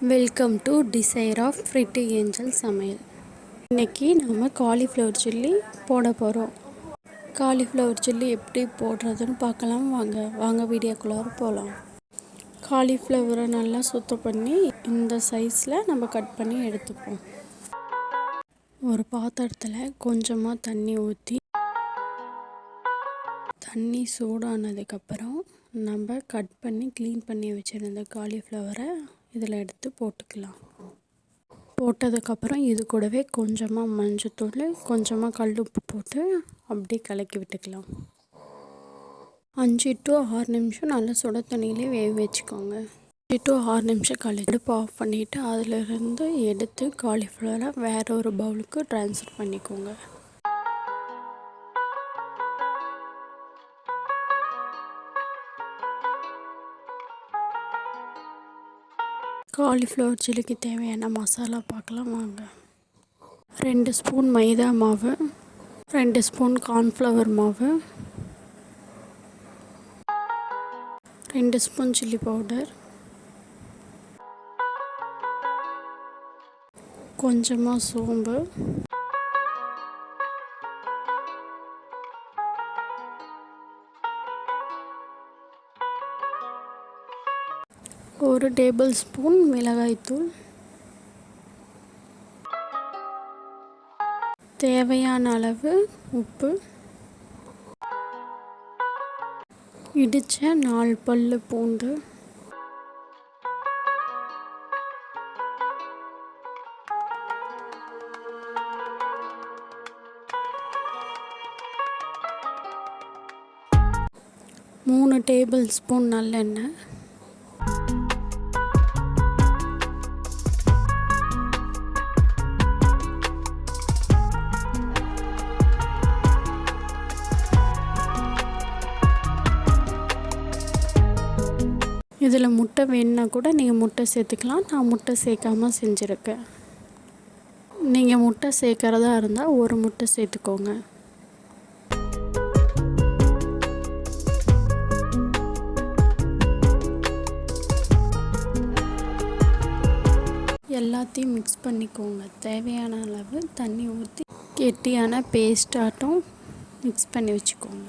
Welcome to Desire of Pretty Angel சமையல். இன்றைக்கி நம்ம காலிஃப்ளவர் சில்லி போட போகிறோம். காலிஃப்ளவர் சில்லி எப்படி போடுறதுன்னு பார்க்கலாம். வாங்க வீடியோக்குள்ளார போகலாம். காலிஃப்ளவரை நல்லா சுத்தம் பண்ணி இந்த சைஸில் நம்ம கட் பண்ணி எடுத்துப்போம். ஒரு பாத்திரத்தில் கொஞ்சமாக தண்ணி ஊற்றி தண்ணி சூடானதுக்கப்புறம் நம்ம கட் பண்ணி க்ளீன் பண்ணி வச்சுருந்த காலிஃப்ளவரை இதில் எடுத்து போட்டுக்கலாம். போட்டதுக்கப்புறம் இது கூடவே கொஞ்சமாக மஞ்சத்தூள், கொஞ்சமாக கல் உப்பு போட்டு அப்படியே கலக்கி விட்டுக்கலாம். 5 to 6 நிமிஷம் நல்லா சுட தண்ணியிலே வேக வச்சுக்கோங்க. 5 to 6 நிமிஷம் கழிச்சு அடுப்பு ஆஃப் பண்ணிவிட்டு அதிலிருந்து எடுத்து காலிஃப்ளவரை வேறு ஒரு பவுலுக்கு ட்ரான்ஸ்ஃபர் பண்ணிக்கோங்க. காலிஃப்ளவர் சில்லிக்கு தேவையான மசாலா பார்க்கலாம் வாங்க. 2 ஸ்பூன் மைதா மாவு, 2 ஸ்பூன் கார்ன்ஃப்ளவர் மாவு, 2 ஸ்பூன் சில்லி பவுடர், கொஞ்சமாக சோம்பு, ஒரு டேபிள் ஸ்பூன் மிளகாய்த்தூள், தேவையான அளவு உப்பு, இடித்த 4 பல்லு பூண்டு, மூணு டேபிள் ஸ்பூன் நல்லெண்ணெய், இதில் முட்டை வேணுன்னா கூட நீங்கள் முட்டை சேர்த்துக்கலாம். நான் முட்டை சேர்க்காமல் செஞ்சுருக்கேன். நீங்கள் முட்டை சேர்க்குறதா இருந்தால் ஒரு முட்டை சேர்த்துக்கோங்க. எல்லாத்தையும் மிக்ஸ் பண்ணிக்கோங்க. தேவையான அளவு தண்ணி ஊற்றி கெட்டியான பேஸ்டாட்டும் மிக்ஸ் பண்ணி வச்சுக்கோங்க.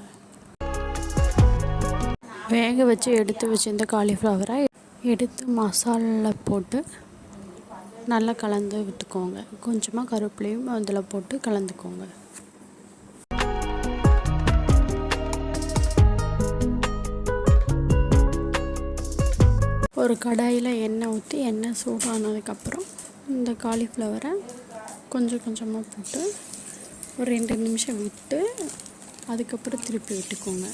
வேக வச்சு எடுத்து வச்சிருந்த காலிஃப்ளவரை எடுத்து மசாலாவில் போட்டு நல்லா கலந்து விட்டுக்கோங்க. கொஞ்சமாக கருவேப்பிலையும் அதில் போட்டு கலந்துக்கோங்க. ஒரு கடாயில் எண்ணெய் ஊற்றி எண்ணெய் சூடானதுக்கப்புறம் இந்த காலிஃப்ளவரை கொஞ்சம் கொஞ்சமாக போட்டு ஒரு 2 நிமிஷம் விட்டு அதுக்கப்புறம் திருப்பி விட்டுக்கோங்க.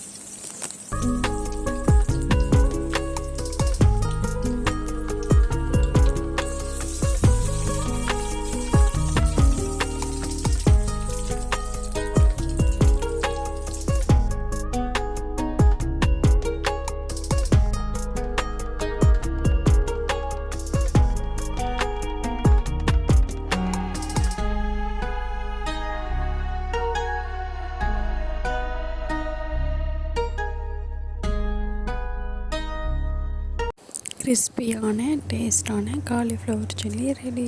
கிறிஸ்பியான டேஸ்டான காலிஃப்ளவர் சில்லி ரெடி.